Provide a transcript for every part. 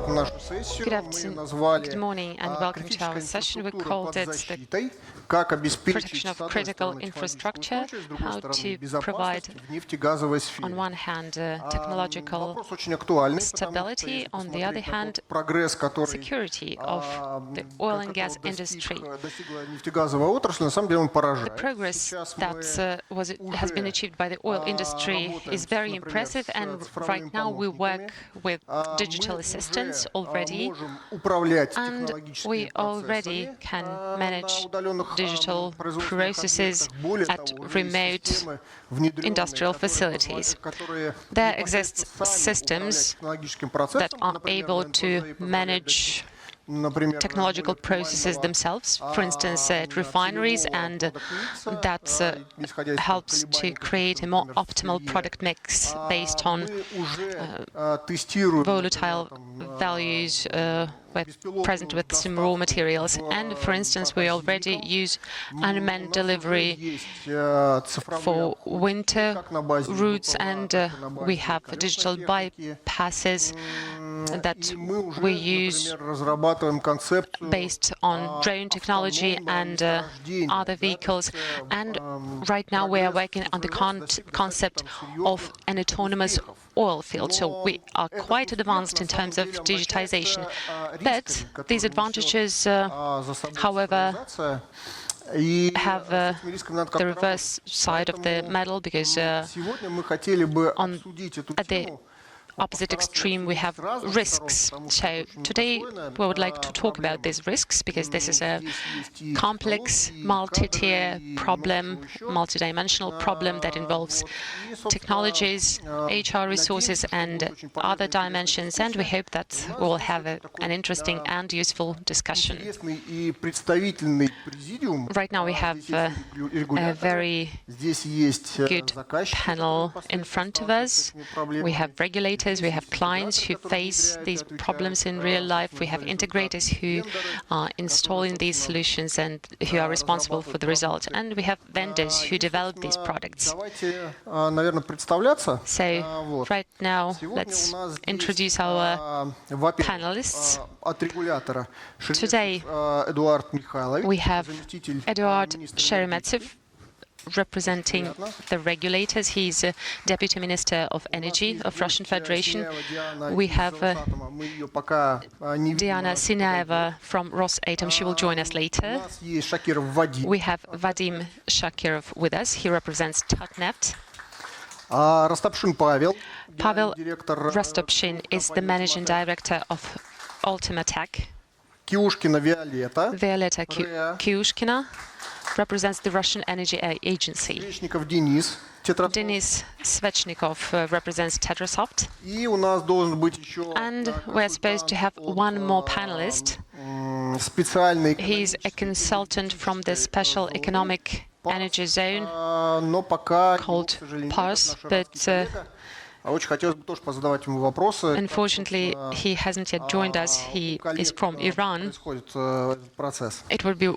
Good morning and welcome to our session. We called it the protection of critical infrastructure, how to provide, on one hand, technological stability, on the other hand, security of the oil and gas industry. The progress that has been achieved by the oil industry is very impressive, and right now we work with digital assistance already, and we already can manage digital processes at remote industrial facilities. There exist systems that are able to manage technological processes themselves, for instance, at refineries, and that helps to create a more optimal product mix based on volatile values present with some raw materials. And, for instance, we already use unmanned delivery for winter routes, and we have digital bypasses that we use based on drone technology and other vehicles. And right now we are working on the concept of an autonomous oil field. So we are quite advanced in terms of digitization. But these advantages, however, have the reverse side of the medal, because at the opposite extreme we have risks. So today we would like to talk about these risks, because this is a complex, multi-tier problem, multi-dimensional problem that involves technologies, HR resources and other dimensions, and we hope that we will have an interesting and useful discussion. Right now we have a very good panel in front of us. We have regulators, we have clients who face these problems in real life, we have integrators who are installing these solutions and who are responsible for the result, and we have vendors who develop these products. So right now let's introduce our panelists. Today we have Eduard Sheremetsev, representing the regulators. He's Deputy Minister of Energy of Russian Federation. We have Diana Sinaeva from Rosatom. She will join us later. We have Vadim Shakirov with us. He represents Tatneft. Pavel Rostopchin is the Managing Director of Ultimatech. Violeta Kiushkina represents the Russian Energy Agency. Denis Svechnikov represents Tetrasoft. And we're supposed to have one more panelist. He's a consultant from the Special Economic Energy Zone called PARS, but unfortunately he hasn't yet joined us. He is from Iran. It would be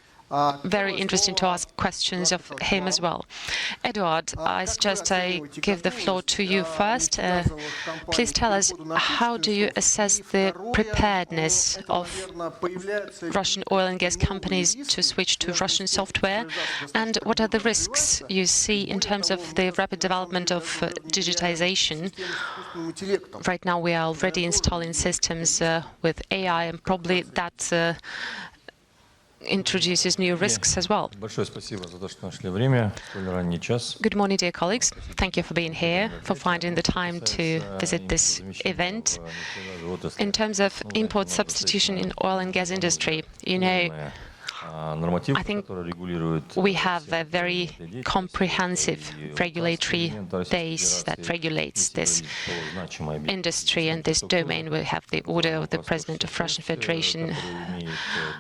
very interesting to ask questions of him as well. Eduard, I suggest I give the floor to you first. Please tell us, how do you assess the preparedness of Russian oil and gas companies to switch to Russian software? And what are the risks you see in terms of the rapid development of digitization? Right now we are already installing systems with AI, and probably that introduces new risks as well. Good morning, dear colleagues. Thank you for being here, for finding the time to visit this event. In terms of import substitution in oil and gas industry, you know, I think we have a very comprehensive regulatory base that regulates this industry and this domain. We have the order of the President of Russian Federation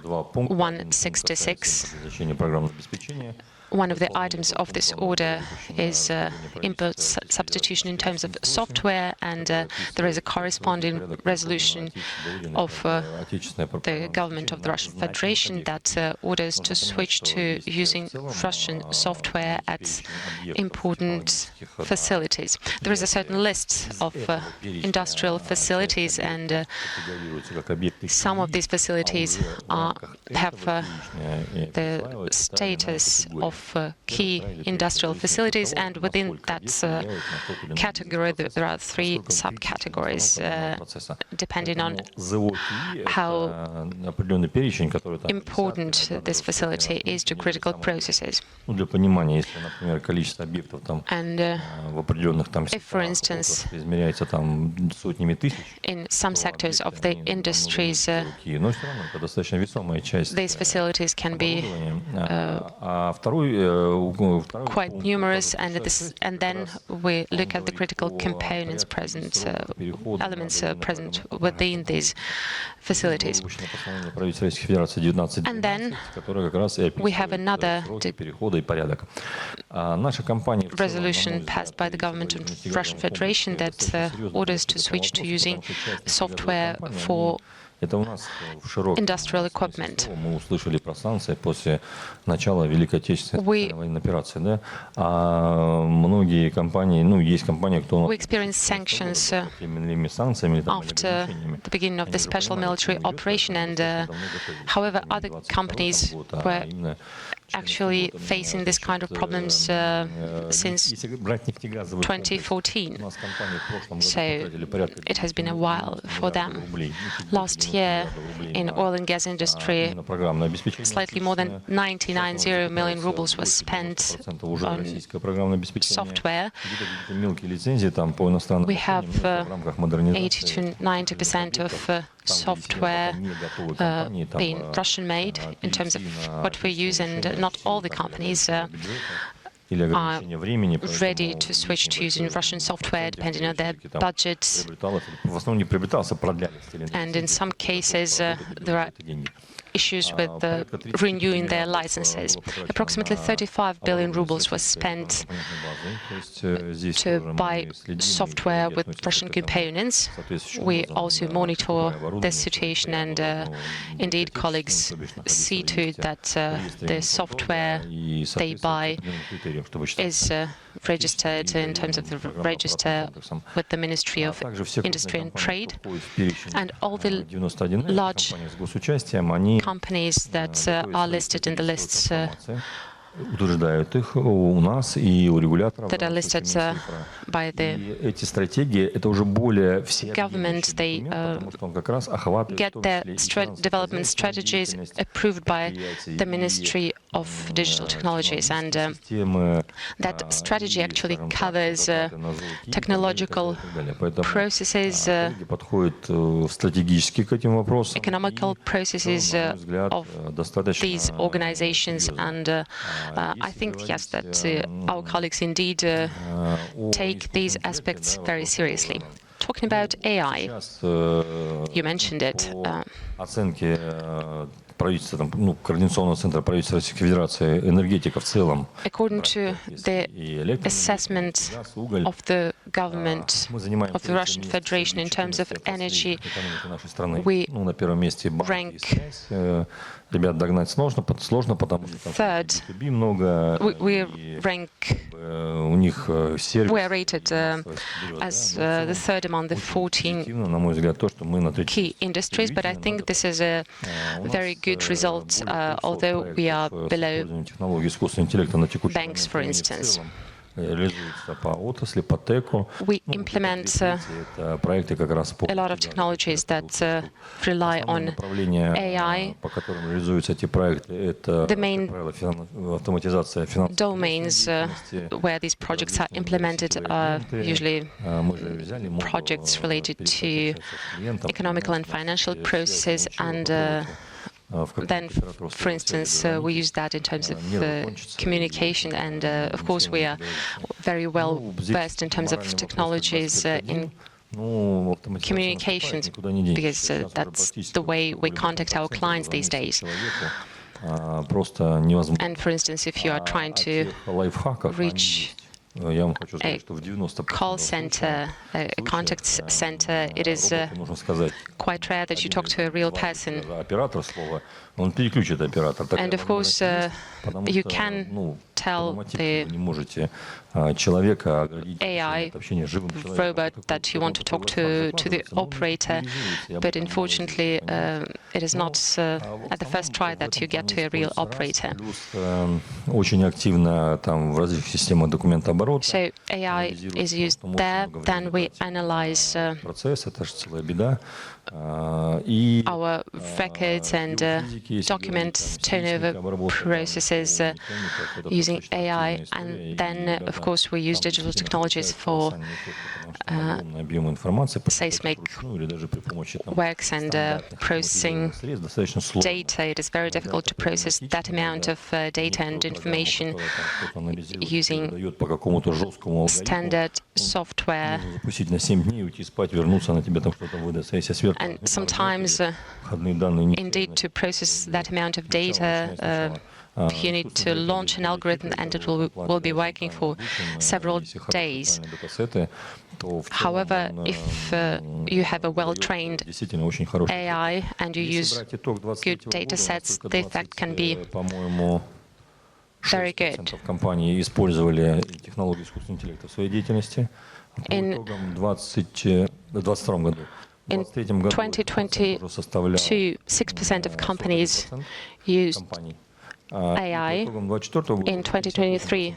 166. One of the items of this order is import substitution in terms of software, and there is a corresponding resolution of the government of the Russian Federation that orders to switch to using Russian software at important facilities. There is a certain list of industrial facilities, and some of these facilities have the status of key industrial facilities, and within that category there are three subcategories depending on how important this facility is to critical processes. And if, for instance, in some sectors of the industries, these facilities can be quite numerous, and then we look at the critical components present, elements present within these facilities. And then we have another resolution passed by the government of the Russian Federation that orders to switch to using software for industrial equipment. We experienced sanctions after the beginning of the special military operation, and however, other companies were actually facing this kind of problems since 2014. So it has been a while for them. Last year, in oil and gas industry, slightly more than 90 million rubles was spent on software. We have 80 to 90% of software being Russian-made in terms of what we use, and not all the companies are ready to switch to using Russian software depending on their budgets. And in some cases, there are issues with renewing their licenses. Approximately 35 billion rubles was spent to buy software with Russian components. We also monitor this situation, and indeed colleagues see to it that the software they buy is registered in terms of the register with the Ministry of Industry and Trade, and all the large companies that are listed in the lists that are listed by the government. They get their development strategies approved by the Ministry of Digital Technologies, and that strategy actually covers technological processes, economical processes of these organizations, and I think, yes, that our colleagues indeed take these aspects very seriously. Talking about AI, you mentioned it. According to the assessment of the government of the Russian Federation in terms of energy, we rank third. We are rated as the third among the 14 key industries, but I think this is a very good result, although we are below banks, for instance. We implement a lot of technologies that rely on AI. The main domains where these projects are implemented are usually projects related to economical and financial processes, and then, for instance, we use that in terms of communication, and of course we are very well versed in terms of technologies in communications, because that's the way we contact our clients these days. And for instance, if you are trying to reach a call center, a contact center, it is quite rare that you talk to a real person. And of course, you can tell the AI robot that you want to talk to the operator, but unfortunately, it is not at the first try that you get to a real operator. So AI is used there, then we analyze our records and document turnover processes using AI, and then, of course, we use digital technologies for seismic works and processing data. It is very difficult to process that amount of data and information using standard software. And sometimes, indeed, to process that amount of data, you need to launch an algorithm, and it will be working for several days. However, if you have a well-trained AI and you use good data sets, the effect can be very good. In 2022, 6% of companies used AI. In 2023,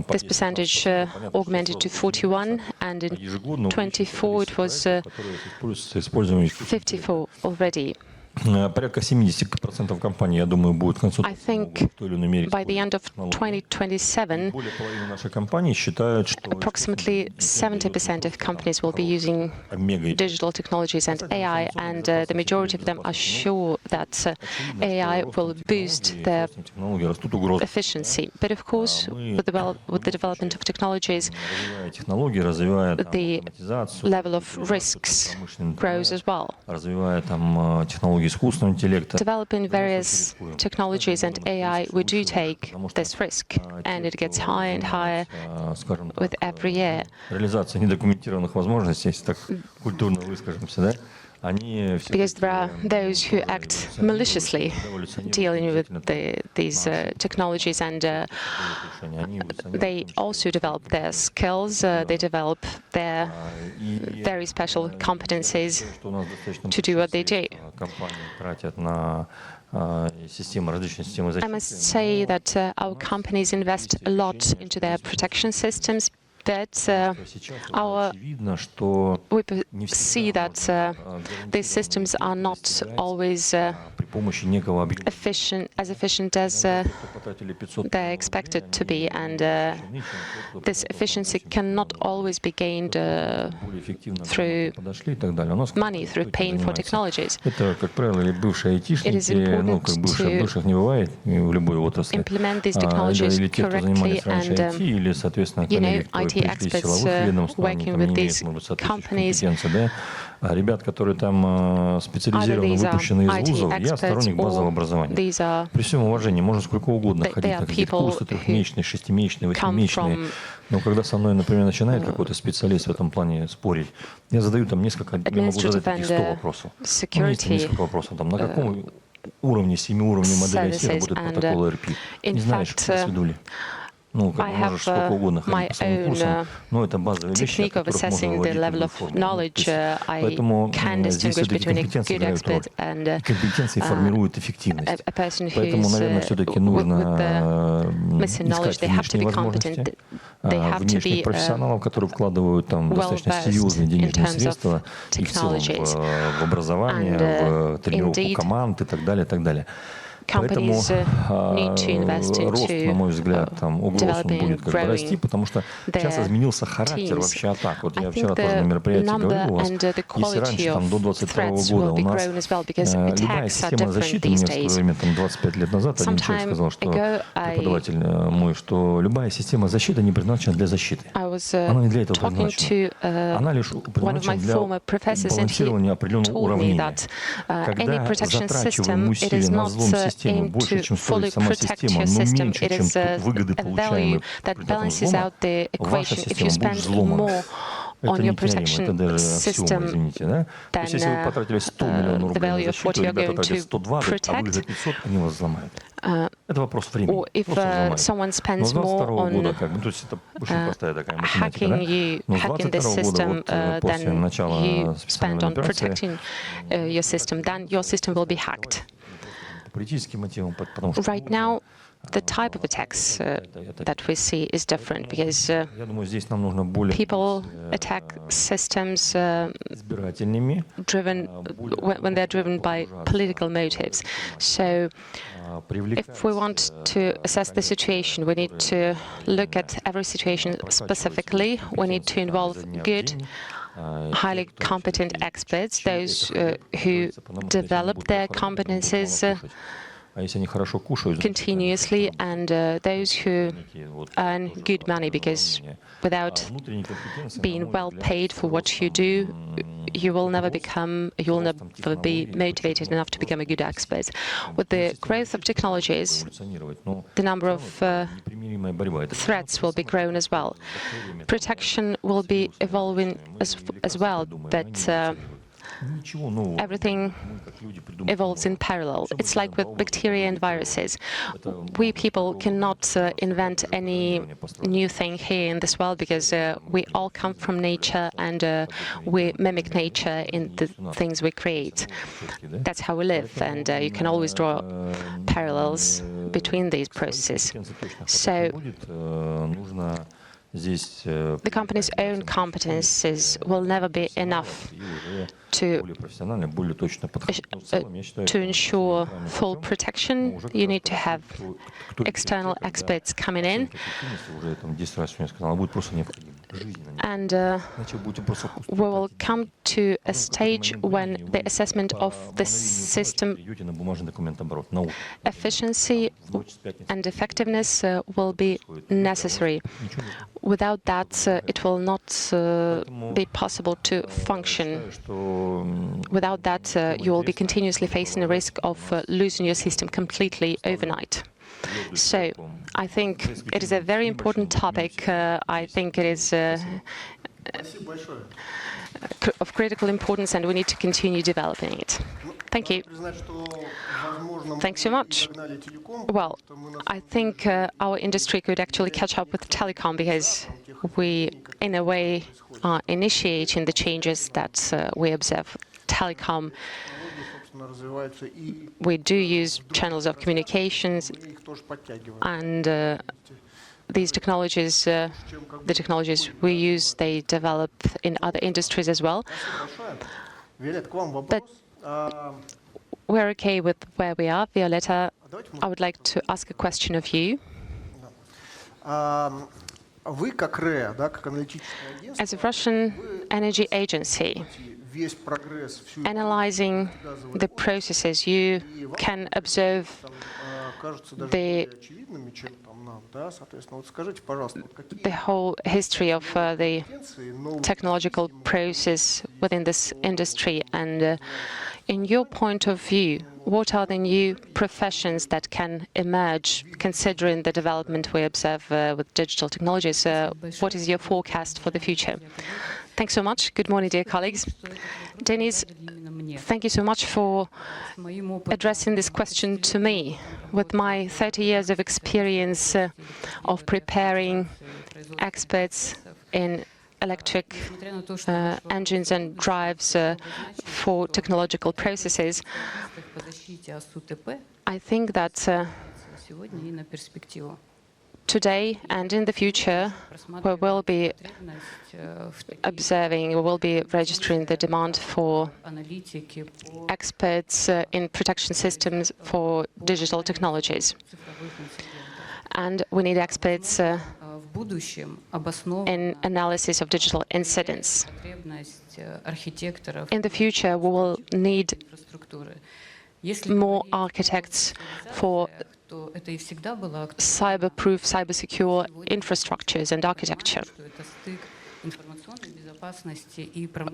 this percentage augmented to 41, and in 2024 it was 54 already. I think by the end of 2027, approximately 70% of companies will be using digital technologies and AI, and the majority of them are sure that AI will boost their efficiency. But of course, with the development of technologies, the level of risks grows as well. Developing various technologies and AI, we do take this risk, and it gets higher and higher with every year. Because there are those who act maliciously dealing with these technologies, and they also develop their skills, they develop their very special competencies to do what they do. I must say that our companies invest a lot into their protection systems, but we see that these systems are not always efficient as they're expected to be, and this efficiency cannot always be gained through money, through paying for technologies. It is important to implement these technologies correctly, and IT experts working with these companies, ребят, которые там специализированно выпущены из вузов, я сторонник базового образования. При всем уважении, можно сколько угодно ходить на какие-то курсы, трехмесячные, шестимесячные, восьмимесячные, но когда со мной, например, начинает какой-то специалист в этом плане спорить, я задаю там несколько, я могу задать таких 100 вопросов. Ну, есть несколько вопросов, там, на каком уровне, 7 уровней модели IC работает протокол ERP? Не знаешь, сведу ли? Ну, как можешь сколько угодно ходить по своим курсам, но это базовые вещи, от которых можно выводить любую формулу. Поэтому здесь все-таки компетенции играют роль. И компетенции формируют эффективность. Поэтому, наверное, все-таки нужно искать внешние возможности, внешних профессионалов, которые вкладывают там достаточно серьезные денежные средства и в целом в образование, в тренировку команд и так далее, и так далее. Поэтому рост, на мой взгляд, там угроз будет как бы расти, потому что сейчас изменился характер вообще атак. Вот я вчера тоже на мероприятии говорил у вас, если раньше там до 22 года у нас любая система защиты, мне в свое время, там 25 лет назад, один человек сказал, что преподаватель мой, что любая система защиты не предназначена для защиты. Она не для этого предназначена. Она лишь предназначена для балансирования определенного уравнения. Когда затрачиваем усилия на взлом системы, системы aim больше, to чем fully стоит сама protect система, your но system. меньше, It чем is a выгоды, value получаемые that результатом balances взлома, out the ваша equation. If you система будет spend взломана. more Это on your неотъемлемо, это protection даже аксиома, system извините. Да? То есть, than если вы потратили 100 миллионов the рублей на value of what защиту, you are ребята going тратят to 120, а вы за protect, 500, они вас взломают. Это вопрос времени. or if Просто взломают. someone Но с spends more 22 года, on как бы, то есть это очень простая такая математика, да? Но с hacking this 22 года, system вот после than you начала специальной spend военной on операции, protecting your system, then your system will be hacked. по политическим мотивам, потому что Right now, the type of attacks that we see is different because я думаю, здесь нам нужно более people attack systems избирательными, driven when they're driven by political motives. So if we want to assess the situation, we need to look at every situation specifically. We need to involve good, highly competent experts, those who develop their competences continuously, and those who earn good money, because without being well paid for what you do, you will never be motivated enough to become a good expert. With the growth of technologies, the number of threats will be grown as well. Protection will be evolving as well, but everything evolves in parallel. It's like with bacteria and viruses. We people cannot invent any new thing here in this world because we all come from nature and we mimic nature in the things we create. That's how we live, and you can always draw parallels between these processes. So the company's own competences will never be enough to ensure full protection. You need to have external experts coming in. And we will come to a stage when the assessment of the system efficiency and effectiveness will be necessary. Without that, it will not be possible to function. Without that, you will be continuously facing the risk of losing your system completely overnight. So I think it is a very important topic. I think it is of critical importance, and we need to continue developing it. Thank you. Thanks so much. Well, I think our industry could actually catch up with telecom because we, in a way, are initiating the changes that we observe. Telecom, we do use channels of communications, and these technologies, the technologies we use, they develop in other industries as well. But we're okay with where we are. Violetta, I would like to ask a question of you. As a Russian energy agency, analyzing the processes, you can observe the whole history of the technological process within this industry. And in your point of view, what are the new professions that can emerge considering the development we observe with digital technologies? What is your forecast for the future? Thanks so much. Good morning, dear colleagues. Denis, thank you so much for addressing this question to me. With my 30 years of experience of preparing experts in electric engines and drives for technological processes, I think that today and in the future, we will be observing, we will be registering the demand for experts in protection systems for digital technologies. And we need experts in analysis of digital incidents. In the future, we will need more architects for cyber-proof, cyber-secure infrastructures and architecture.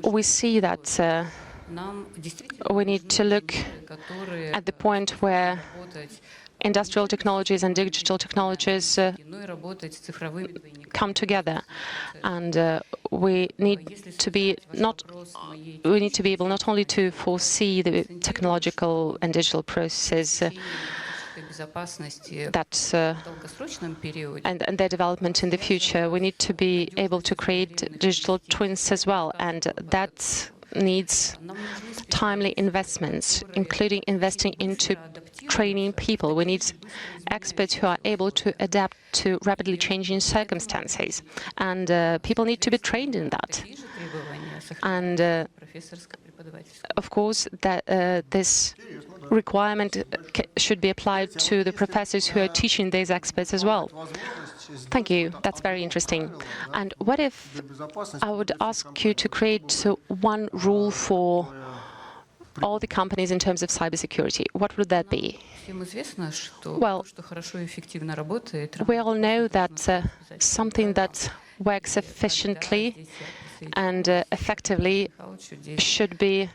We see that we need to look at the point where industrial technologies and digital technologies come together, and we need to be able not only to foresee the technological and digital processes and their development in the future. We need to be able to create digital twins as well, and that needs timely investments, including investing into training people. We need experts who are able to adapt to rapidly changing circumstances, and people need to be trained in that. And of course, this requirement should be applied to the professors who are teaching these experts as well. Thank you. That's very interesting. And what if I would ask you to create one rule for all the companies in terms of cybersecurity? What would that be? Well, we all know that something that works efficiently and effectively should be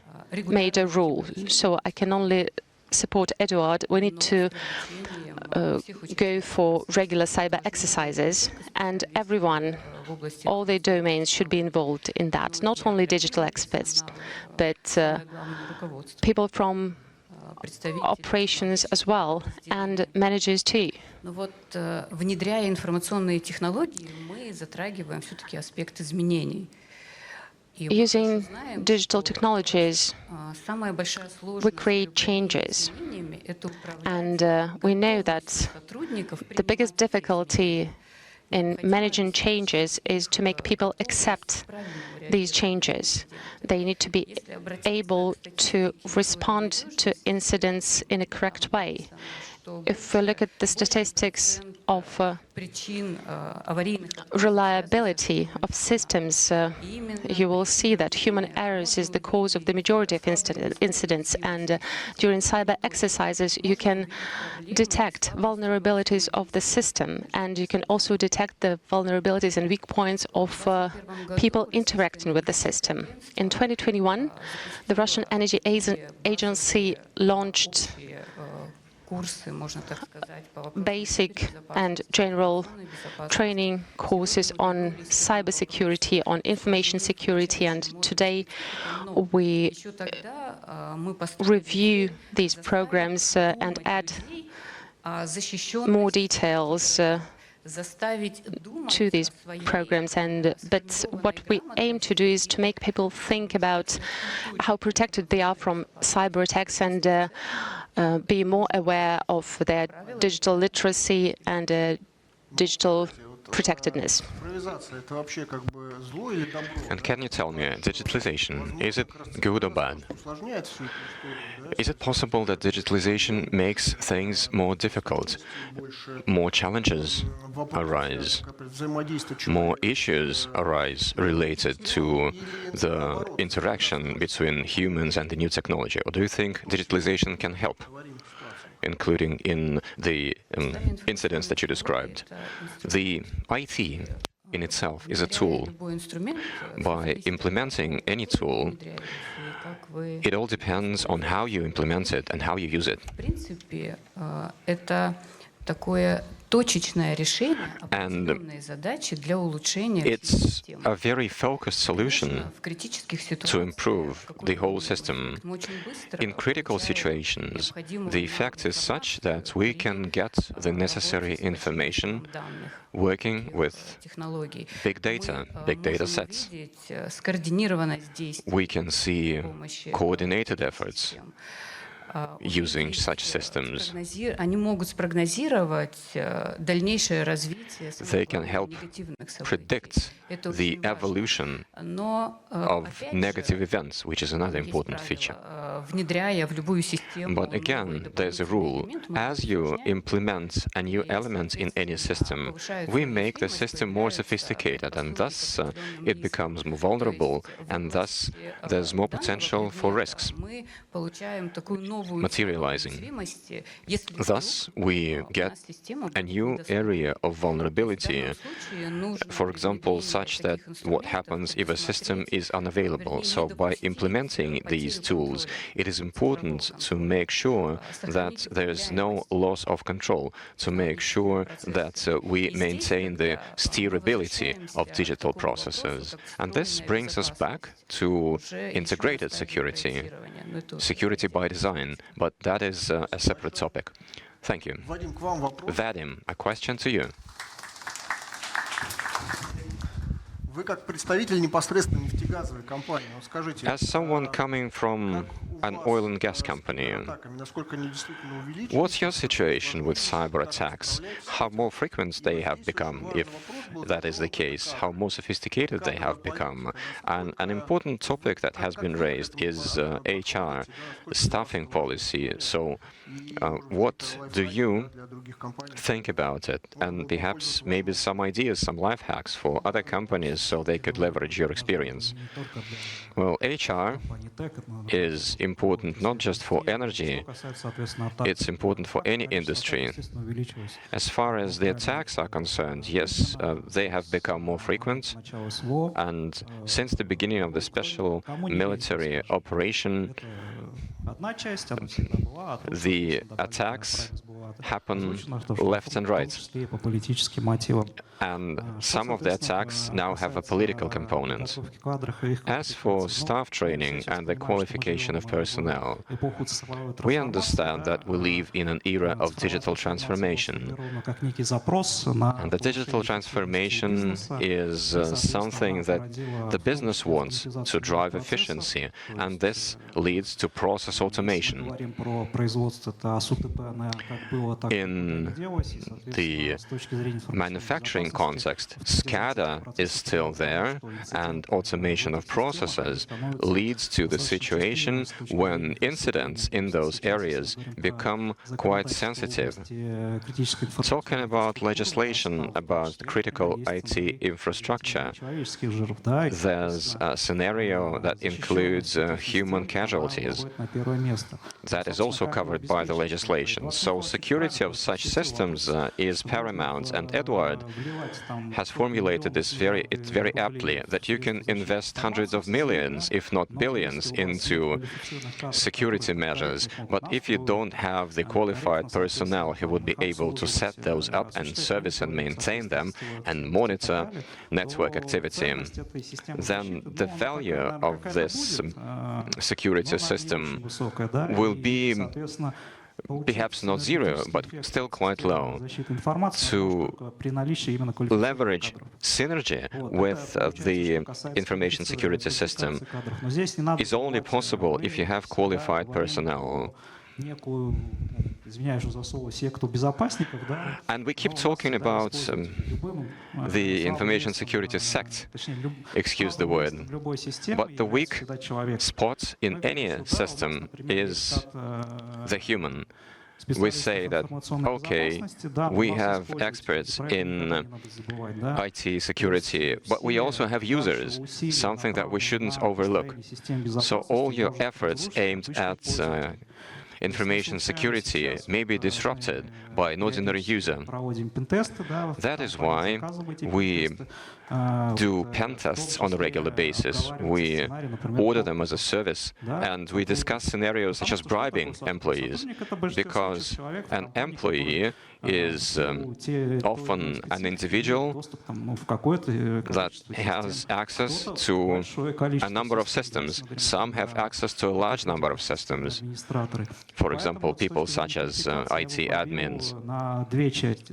made a rule. So I can only support Eduard. We need to go for regular cyber exercises, and everyone, all the domains should be involved in that, not only digital experts, but people from operations as well, and managers too. Внедряя информационные технологии, мы затрагиваем все-таки аспект изменений. Using digital technologies, we create changes. And we know that the biggest difficulty in managing changes is to make people accept these changes. They need to be able to respond to incidents in a correct way. If we look at the statistics of reliability of systems, you will see that human errors is the cause of the majority of incidents. And during cyber exercises, you can detect vulnerabilities of the system, and you can also detect the vulnerabilities and weak points of people interacting with the system. In 2021, the Russian Energy Agency launched basic and general training courses on cybersecurity, on information security, and today we review these programs and add more details to these programs. But what we aim to do is to make people think about how protected they are from cyber attacks and be more aware of their digital literacy and digital protectedness. And can you tell me, digitalization, is it good or bad? Is it possible that digitalization makes things more difficult? More challenges arise, more issues arise related to the interaction between humans and the new technology? Or do you think digitalization can help, including in the incidents that you described? The IT in itself is a tool. By implementing any tool, it all depends on how you implement it and how you use it. And it's a very focused solution to improve the whole system. In critical situations, the effect is such that we can get the necessary information working with big data sets. We can see coordinated efforts using such systems. They can help predict the evolution of negative events, which is another important feature. But again, there's a rule. As you implement a new element in any system, we make the system more sophisticated, and thus it becomes more vulnerable, and thus there's more potential for risks. materializing. Thus, we get a new area of vulnerability, for example, such that what happens if a system is unavailable. So by implementing these tools, it is important to make sure that there's no loss of control, to make sure that we maintain the steerability of digital processes. And this brings us back to integrated security, security by design, but that is a separate topic. Thank you. Vadim, a question to you. As someone coming from an oil and gas company, what's your situation with cyber attacks? How more frequent they have become, if that is the case? How more sophisticated they have become? And an important topic that has been raised is HR, staffing policy. So what do you think about it? And perhaps maybe some ideas, some life hacks for other companies so they could leverage your experience. Well, HR is important not just for energy, it's important for any industry. As far as the attacks are concerned, yes, they have become more frequent, and since the beginning of the special military operation, the attacks happen left and right. And some of the attacks now have a political component. As for staff training and the qualification of personnel, we understand that we live in an era of digital transformation. And the digital transformation is something that the business wants to drive efficiency, and this leads to process automation. In the manufacturing context, SCADA is still there, and automation of processes leads to the situation when incidents in those areas become quite sensitive. Talking about legislation about critical IT infrastructure, there's a scenario that includes human casualties. That is also covered by the legislation. So security of such systems is paramount, and Edward has formulated this very aptly, that you can invest hundreds of millions, if not billions, into security measures, but if you don't have the qualified personnel who would be able to set those up and service and maintain them and monitor network activity, then the value of this security system will be perhaps not zero, but still quite low. To leverage synergy with the information security system is only possible if you have qualified personnel. And we keep talking about the information security sect, excuse the word, but the weak spot in any system is the human. We say that, okay, we have experts in IT security, but we also have users, something that we shouldn't overlook. So all your efforts aimed at information security may be disrupted by an ordinary user. That is why we do pen tests on a regular basis. We order them as a service, and we discuss scenarios such as bribing employees, because an employee is often an individual that has access to a number of systems. Some have access to a large number of systems. For example, people such as IT admins.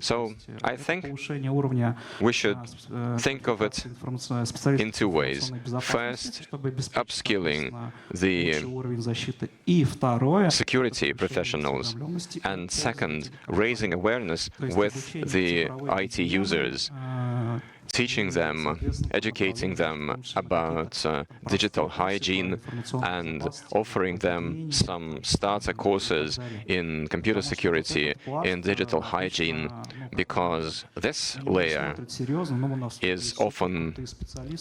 So I think we should think of it in two ways. First, upskilling the security professionals, and second, raising awareness with the IT users, teaching them, educating them about digital hygiene, and offering them some starter courses in computer security, in digital hygiene, because this layer is often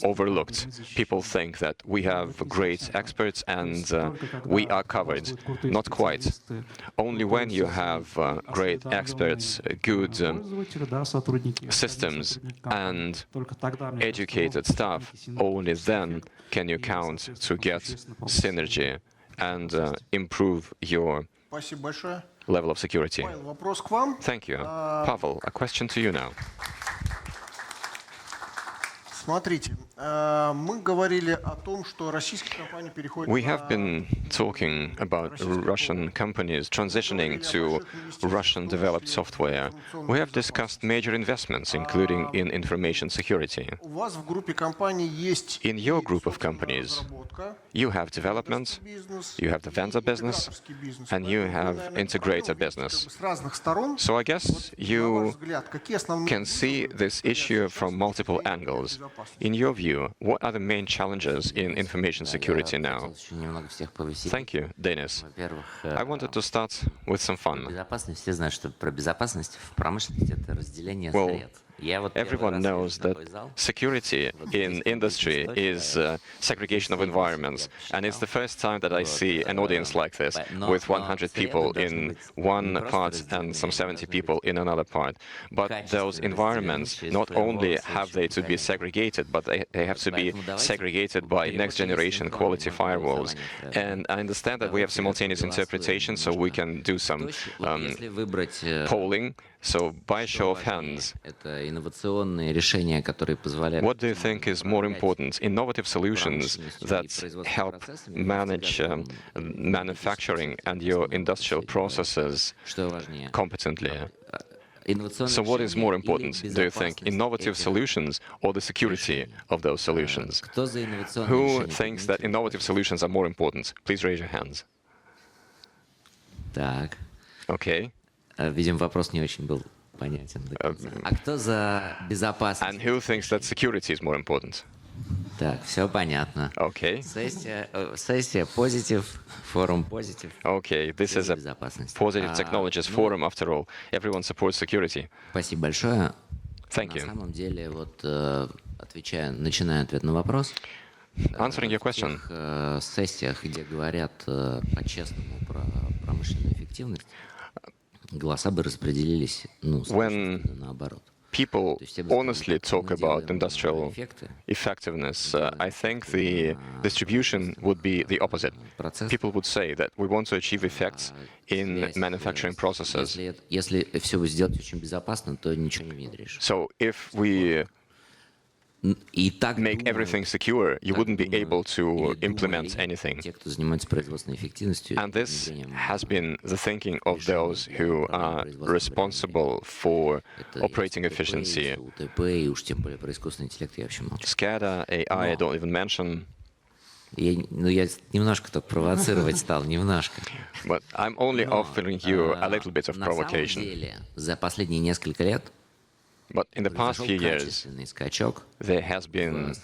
overlooked. People think that we have great experts and we are covered. Not quite. Only when you have great experts, good systems, and educated staff, only then can you count to get synergy and improve your level of security. Thank you. Pavel, a question to you now. We have been talking about Russian companies transitioning to Russian-developed software. We have discussed major investments, including in information security. In your group of companies, you have development, you have the vendor business, and you have integrator business. So I guess you can see this issue from multiple angles. In your view, what are the main challenges in information security now? Thank you, Denis. I wanted to start with some fun. Well, everyone knows that security in industry is segregation of environments, and it's the first time that I see an audience like this, with 100 people in one part and some 70 people in another part. But those environments, not only have they to be segregated, but they have to be segregated by next-generation quality firewalls. And I understand that we have simultaneous interpretation, so we can do some polling. So, by show of hands, what do you think is more important? Innovative solutions that help manage manufacturing and your industrial processes competently. So what is more important, do you think? Innovative solutions or the security of those solutions? Who thinks that innovative solutions are more important? Please raise your hands. Okay. Видимо, вопрос не очень был понятен. А кто за безопасность? And who thinks that security is more important? Так, все понятно. Okay. Сессия positive, форум positive. Okay, this is a positive technologies forum after all. Everyone supports security. Спасибо большое. Thank you. На самом деле, вот начиная ответ на вопрос. Answering your question. В сессиях, где говорят по-честному про промышленную эффективность, голоса бы распределились, наоборот. People honestly talk about industrial effectiveness. I think the distribution would be the opposite. People would say that we want to achieve effects in manufacturing processes. Если все вы сделаете очень безопасно, то ничего не внедришь. So if we make everything secure, you wouldn't be able to implement anything. And this has been the thinking of those who are responsible for operating efficiency. SCADA, AI, I don't even mention. Я немножко так провоцировать стал, немножко. But I'm only offering you a little bit of provocation. На самом деле, за последние несколько лет But in the past few years, there has been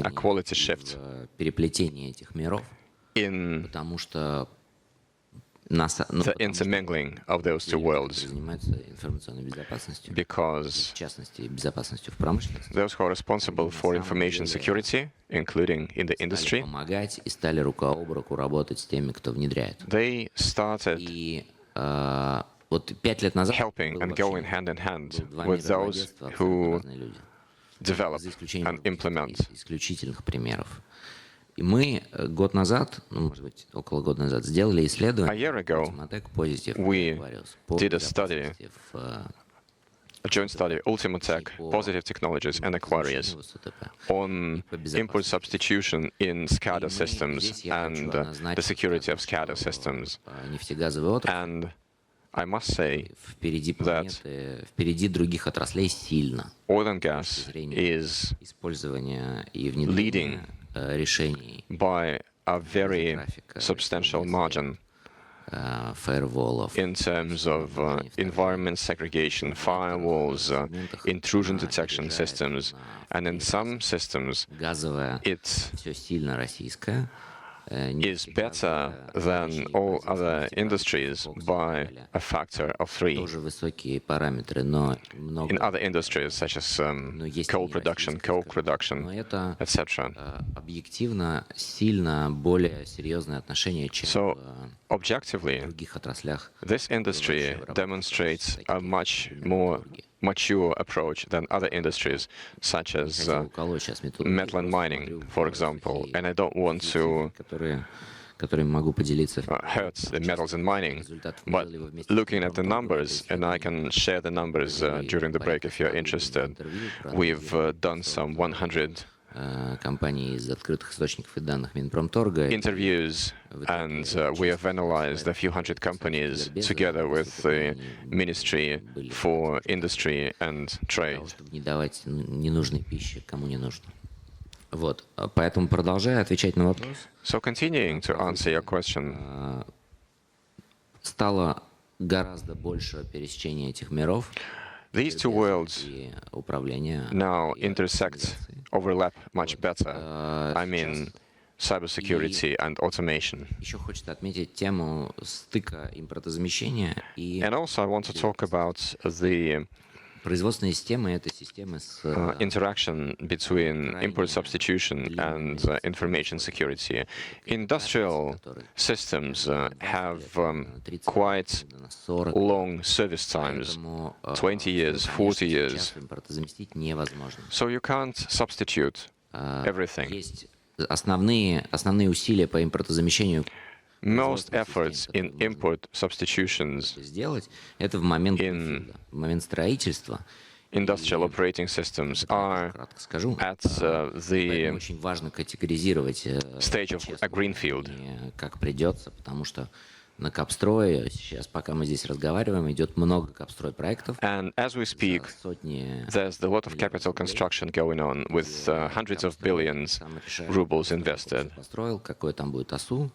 a quality shift in the intermingling of those two worlds, because those who are responsible for information security, including in the industry, they started helping and going hand in hand with those who develop and implement. И мы год назад, может быть, около года назад, сделали исследование. A year ago, we did a study, a joint study, Ultimotech, Positive Technologies and Aquarius, on input substitution in SCADA systems and the security of SCADA systems. And I must say that oil and gas is leading by a very substantial margin in terms of environment segregation, firewalls, intrusion detection systems, and in some systems it's is better than all other industries by a factor of 3. Тоже высокие параметры, но In много other industries, such as есть coal и production, российское, coke скажем. production, Но это etc. объективно сильно более серьезное отношение, чем So, в objectively, других отраслях. this industry demonstrates a much more mature approach than other industries, such as Хотел уколоть сейчас металлургию, metal and просто mining, смотрю for в example. такие And I don't want to которыми могу поделиться. hurt the metals and mining, Результат мы but делали его вместе с looking at the Минпромторгом, это numbers, and I can share the numbers during the break if you're interested. We've done some 100 компании из открытых источников и данных Минпромторга. interviews, and we have analyzed a few hundred companies together with the Ministry for Industry and Trade. Чтобы не давать ненужной пищи, кому не нужно. Вот, поэтому продолжая отвечать на вопрос. So continuing to answer your question, Стало гораздо больше пересечения этих миров. these two worlds И управления. now intersect, overlap much better. I mean, cybersecurity and automation. Еще хочется отметить тему стыка импортозамещения и And also I want to talk about the производственные системы. Это системы с interaction between import substitution and information security. Industrial systems have quite long service times, 20 years, 40 years. импортозаместить невозможно. So you can't substitute everything. Есть основные усилия по импортозамещению Most efforts in import substitutions сделать это в момент in в момент строительства. industrial operating systems are Кратко скажу. at Поэтому the очень важно категоризировать stage of a greenfield. как придется, потому что на капстрое сейчас, пока мы здесь разговариваем, идет много капстрой проектов. And as we speak, Сотни there's a lot of capital construction going on with hundreds of billions rubles invested. Построил, какой там будет АСУ.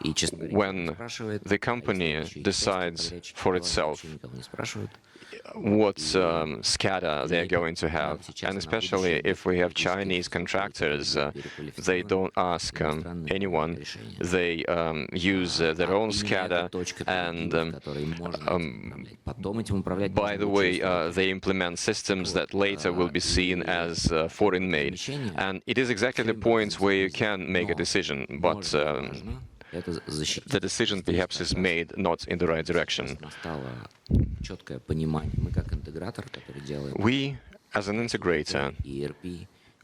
И, честно говоря, When the company decides for itself what SCADA they're going to have, and especially if we have Chinese contractors, they don't ask anyone. They use their own SCADA, and by the way, they implement systems that later will be seen as foreign-made. And it is exactly the point where you can make a decision, but the decision perhaps is made not in the right direction. We, as an integrator,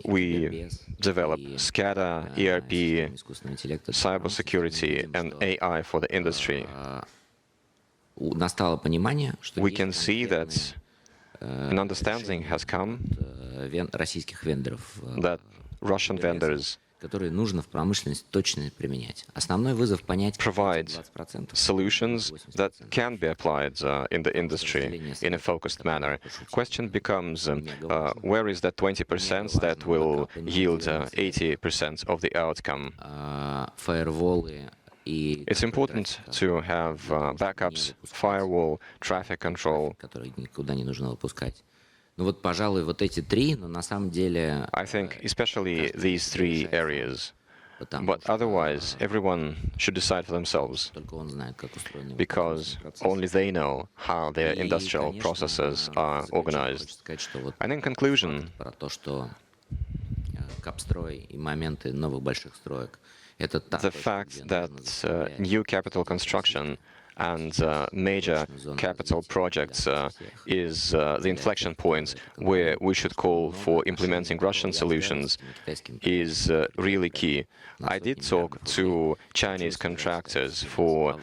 we develop SCADA, ERP, cybersecurity, and AI for the industry. We can see that an understanding has come that Russian vendors которые нужно в промышленности точно применять. Основной вызов понять provide solutions that can be applied in the industry in a focused manner. Question becomes, where is that 20% that will yield 80% of the outcome? It's important to have backups, firewall, traffic control. Которые никуда не нужно выпускать. Ну вот, пожалуй, вот эти три, но на самом деле... I think especially these three areas. But otherwise, everyone should decide for themselves, because only they know how their industrial processes are organized. And in conclusion, the fact that new capital construction and major capital projects is the inflection point where we should call for implementing Russian solutions is really key. I did talk to Chinese contractors for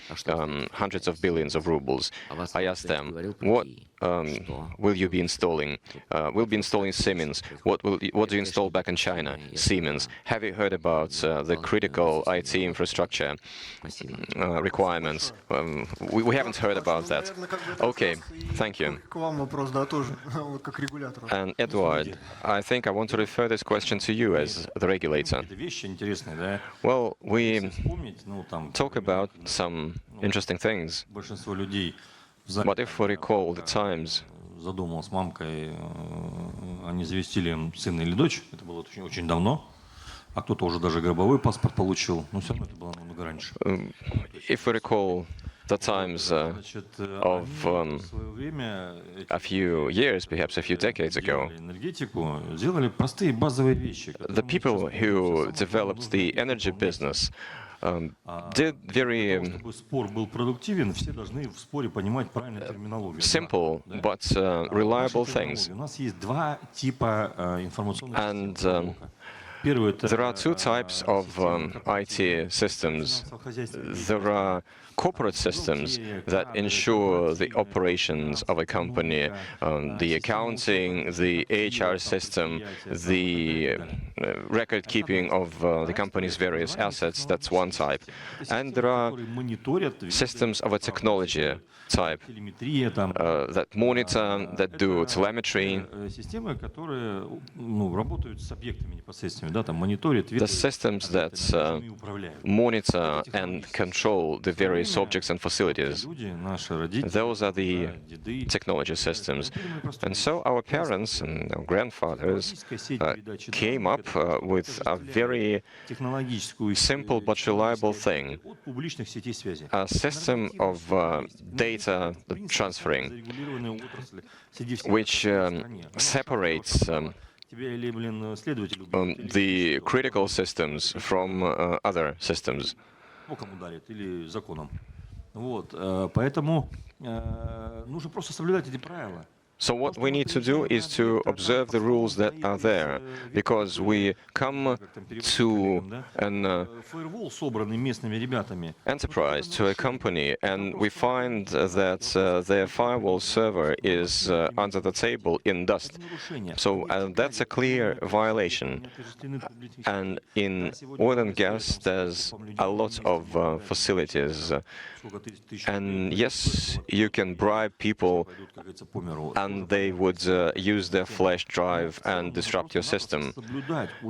hundreds of billions of rubles. I asked them, what will you be installing? We'll be installing Siemens. What do you install back in China? Siemens. Have you heard about the critical IT infrastructure requirements? We haven't heard about that. Okay, thank you. And Eduard, I think I want to refer this question to you as the regulator. Well, we talk about some interesting things, but if we recall the times, задумал с мамкой, они завестили им сына или дочь, это было очень давно. а кто-то уже даже гробовой паспорт получил, но все равно это было намного раньше. If we recall the times of a few years, perhaps a few decades ago, Энергетику делали простые базовые вещи. the people who developed the energy business did very Чтобы спор был продуктивен, все должны в споре понимать правильную терминологию. simple but reliable things. У нас есть два типа информационных And систем. Первый это there are two types of IT systems. There are corporate systems that ensure the operations of a company, the accounting, the HR system, the record keeping of the company's various assets. That's one type. And there are systems of a technology type that monitor, that do telemetry. Системы, которые работают с объектами непосредственно, да, там мониторят. The systems that monitor and control the various objects and facilities. Those are the technology systems. And so our parents and our grandfathers came up with a very simple but reliable thing, a system of data transferring, which separates the critical systems from other systems. Поэтому нужно просто соблюдать эти правила. So what we need to do is to observe the rules that are there, because we come to an enterprise, to a company, and we find that their firewall server is under the table in dust. So that's a clear violation. And in oil and gas, there's a lot of facilities. And yes, you can bribe people and they would use their flash drive and disrupt your system.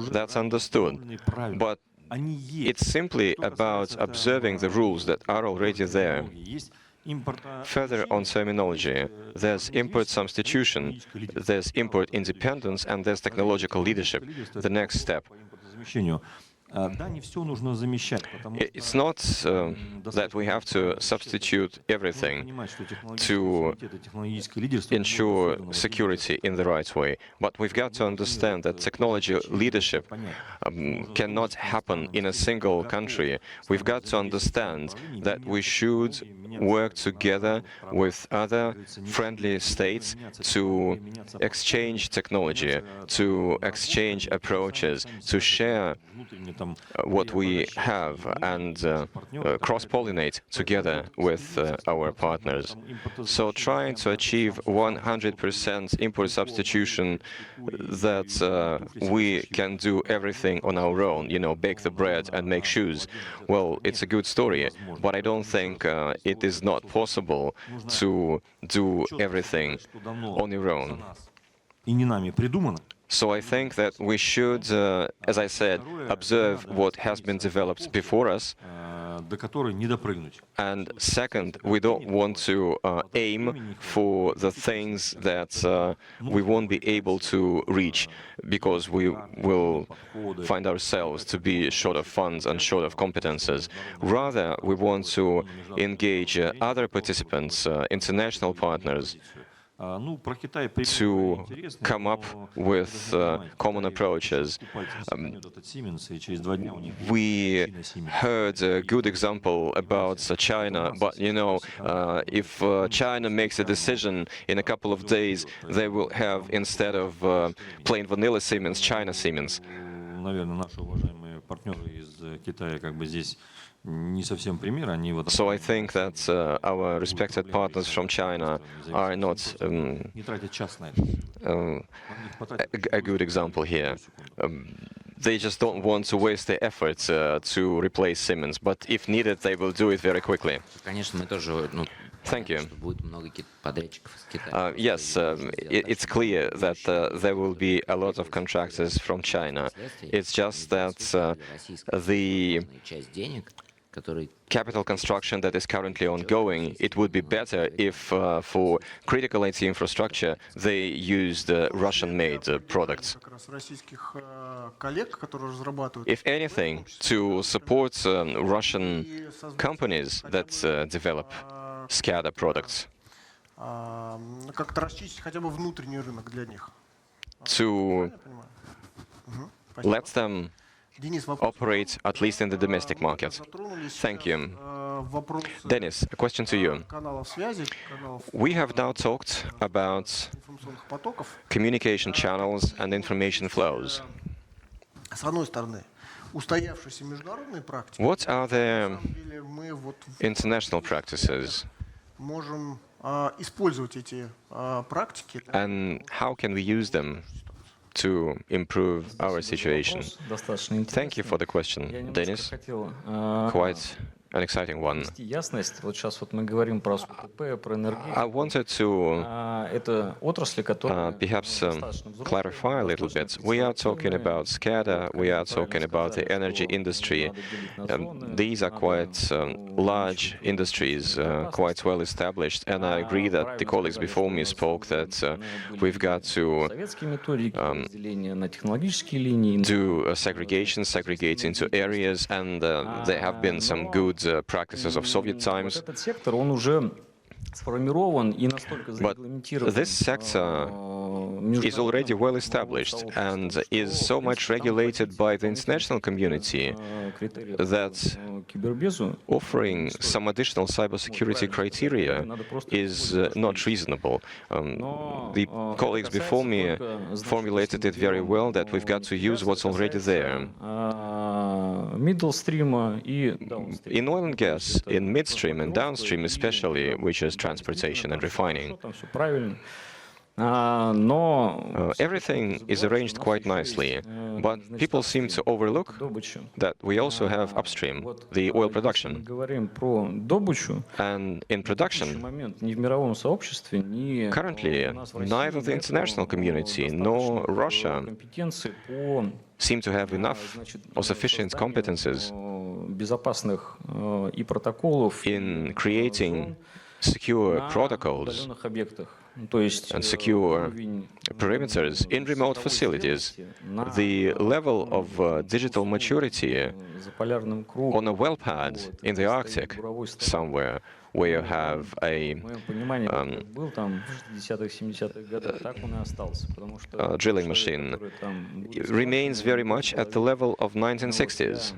That's understood. But it's simply about observing the rules that are already there. Further on terminology, there's import substitution, there's import independence, and there's technological leadership, the next step. It's not that we have to substitute everything to ensure security in the right way, but we've got to understand that technology leadership cannot happen in a single country. We've got to understand that we should work together with other friendly states to exchange technology, to exchange approaches, to share what we have and cross-pollinate together with our partners. So trying to achieve 100% import substitution, that we can do everything on our own, bake the bread and make shoes, well, it's a good story, but I don't think it is not possible to do everything on your own. So I think that we should, as I said, observe what has been developed before us. And second, we don't want to aim for the things that we won't be able to reach, because we will find ourselves to be short of funds and short of competences. Rather, we want to engage other participants, international partners, to come up with common approaches. We heard a good example about China, but if China makes a decision in a couple of days, they will have, instead of plain vanilla Siemens, China Siemens. So I think that our respected partners from China are not a good example here. They just don't want to waste their efforts to replace Siemens, but if needed, they will do it very quickly. Thank you. Yes, it's clear that there will be a lot of contractors from China. It's just that the capital construction that is currently ongoing, it would be better if for critical IT infrastructure they used Russian-made products. If anything, to support Russian companies that develop SCADA products, to let them operate at least in the domestic market. Thank you. Dennis, a question to you. We have now talked about communication channels and information flows. What are the international practices? And how can we use them to improve our situation? Thank you for the question, Dennis. Quite an exciting one. I wanted to perhaps clarify a little bit. We are talking about SCADA, we are talking about the energy industry. These are quite large industries, quite well established, and I agree that the colleagues before me spoke that we've got to do segregation, segregate into areas, and there have been some good practices of Soviet times. But this sector is already well established and is so much regulated by the international community that offering some additional cybersecurity criteria is not reasonable. The colleagues before me formulated it very well, that we've got to use what's already there. In oil and gas, in midstream and downstream especially, which is transportation and refining, everything is arranged quite nicely, but people seem to overlook that we also have upstream, the oil production. And in production, currently, neither the international community nor Russia seem to have enough or sufficient competences in creating secure protocols and secure perimeters in remote facilities. The level of digital maturity on a well pad in the Arctic somewhere, where you have a drilling machine, remains very much at the level of 1960s.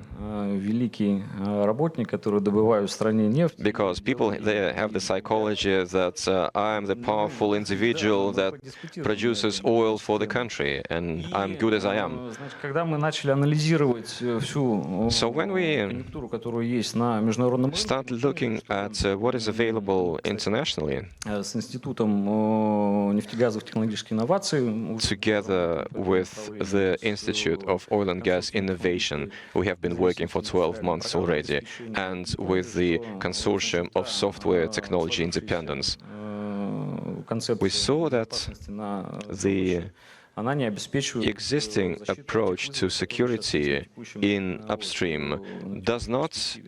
Because people there have the psychology that I am the powerful individual that produces oil for the country, and I'm good as I am. So when we start looking at what is available internationally, together with the Institute of Oil and Gas Innovation, we have been working for 12 months already, and with the Consortium of Software Technology Independence, we saw that the existing approach to security in upstream does not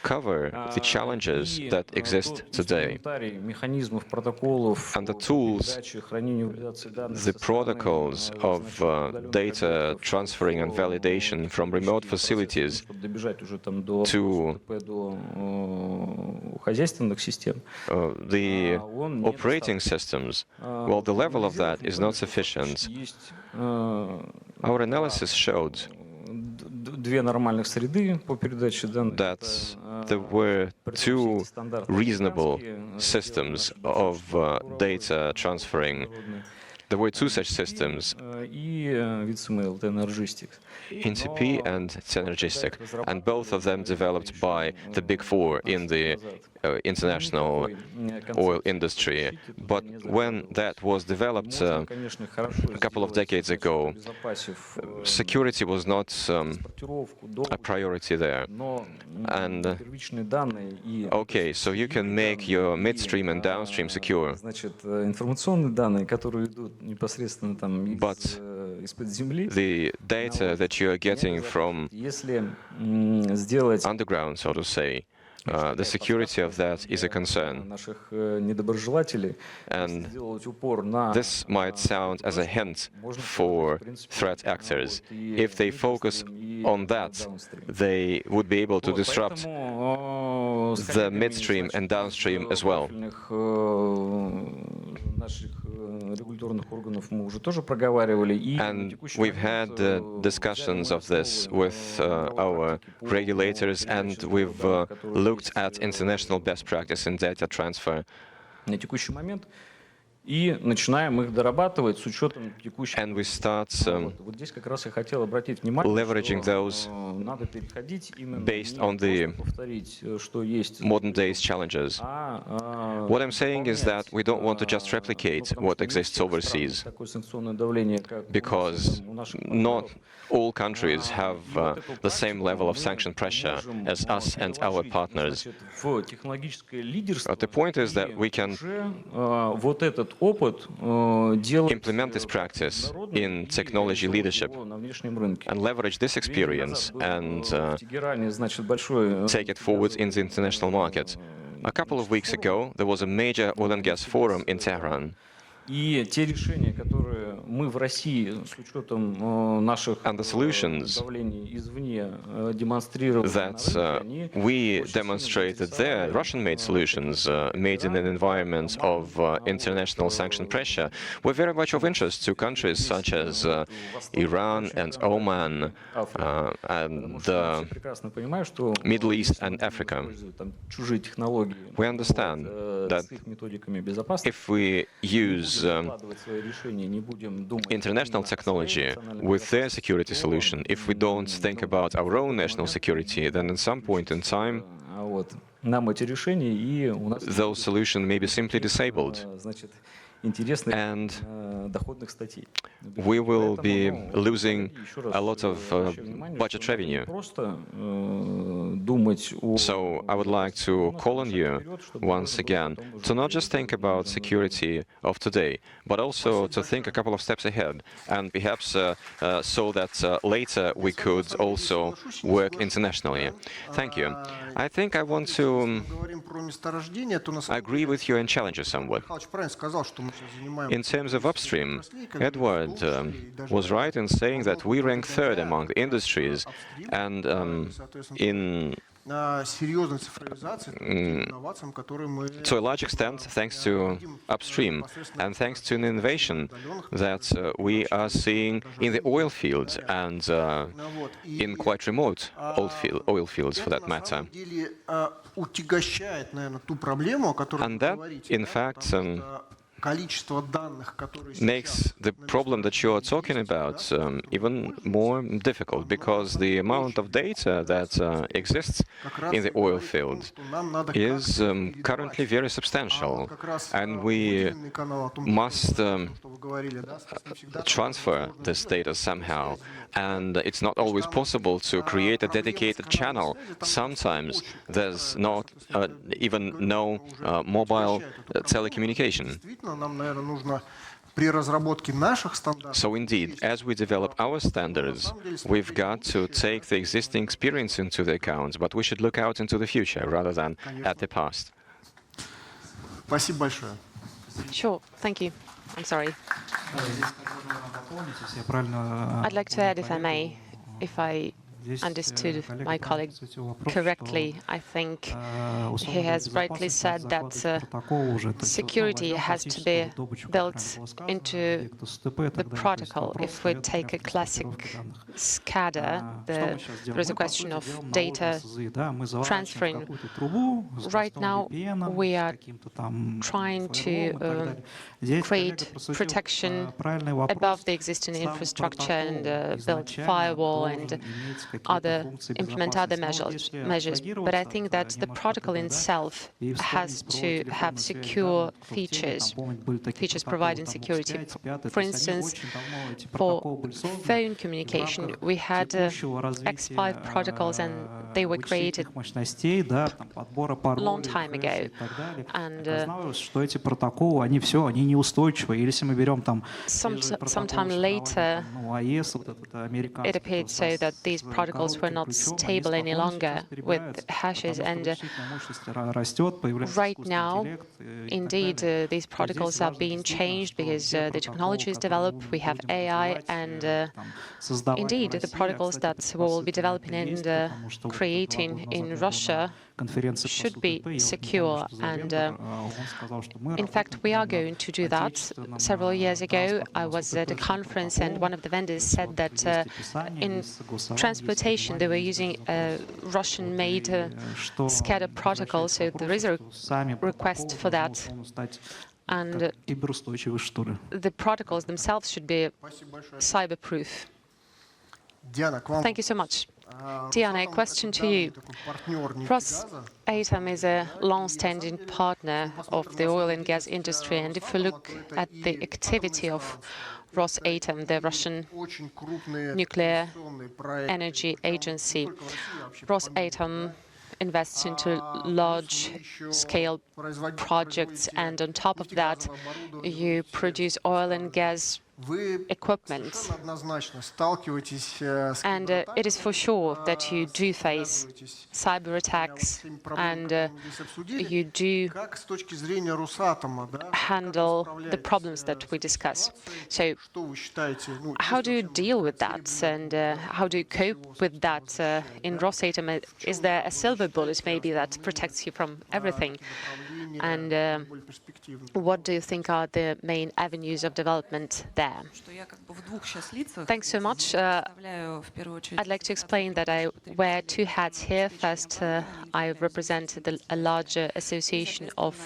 cover the challenges that exist today. And the tools, the protocols of data transferring and validation from remote facilities to the operating systems, well, the level of that is not sufficient. Our analysis showed that there were two reasonable systems of data transferring. There were two such systems, INTP and Synergistic, and both of them developed by the Big Four in the international oil industry. But when that was developed a couple of decades ago, security was not a priority there. And okay, so you can make your midstream and downstream secure, but the data that you are getting from underground, so to say, the security of that is a concern. And this might sound as a hint for threat actors. If they focus on that, they would be able to disrupt the midstream and downstream as well. And we've had discussions of this with our regulators, and we've looked at international best practice in data transfer. And we start leveraging those based on the modern day's challenges. What I'm saying is that we don't want to just replicate what exists overseas, because not all countries have the same level of sanction pressure as us and our partners. But the point is that we can implement this practice in technology leadership and leverage this experience and take it forward in the international market. A couple of weeks ago, there was a major oil and gas forum in Tehran. And the solutions that we demonstrated there, Russian-made solutions made in an environment of international sanction pressure, were very much of interest to countries such as Iran and Oman and the Middle East and Africa. We understand that if we use international technology with their security solution, if we don't think about our own national security, then at some point in time, those solutions may be simply disabled. And we will be losing a lot of budget revenue. So I would like to call on you once again to not just think about security of today, but also to think a couple of steps ahead, and perhaps so that later we could also work internationally. Thank you. I think I want to agree with you and challenge you somewhat. In terms of upstream, Edward was right in saying that we rank third among the industries, and to a large extent, thanks to upstream and thanks to an innovation that we are seeing in the oil fields and in quite remote oil fields, for that matter. And that, in fact, makes the problem that you are talking about even more difficult, because the amount of data that exists in the oil field is currently very substantial, and we must transfer this data somehow. And it's not always possible to create a dedicated channel. Sometimes there's not even no mobile telecommunication. So indeed, as we develop our standards, we've got to take the existing experience into the account, but we should look out into the future rather than at the past. Sure, thank you. I'm sorry. I'd like to add, if I may, if I understood my colleague correctly, I think he has rightly said that security has to be built into the protocol. If we take a classic SCADA, there is a question of data transferring. Right now, we are trying to create protection above the existing infrastructure and build firewall and implement other measures. But I think that the protocol itself has to have secure features providing security. For instance, for phone communication, we had X5 protocols, and they were created a long time ago. And sometime later, it appeared so that these protocols were not stable any longer with hashes. And right now, indeed, these protocols are being changed because the technology is developed. We have AI, and indeed, the protocols that we will be developing and creating in Russia should be secure. And in fact, we are going to do that. Several years ago, I was at a conference, and one of the vendors said that in transportation, they were using a Russian-made SCADA protocol, so there is a request for that. And the protocols themselves should be cyber-proof. Thank you so much. Diana, a question to you. Rosatom is a long-standing partner of the oil and gas industry, and if you look at the activity of Rosatom, the Russian nuclear energy agency, Rosatom invests into large-scale projects, and on top of that, you produce oil and gas equipment. And it is for sure that you do face cyber attacks, and you do handle the problems that we discuss. So how do you deal with that, and how do you cope with that in Rosatom? Is there a silver bullet maybe that protects you from everything? And what do you think are the main avenues of development there? Thanks so much. I'd like to explain that I wear two hats here. First, I represent a larger association of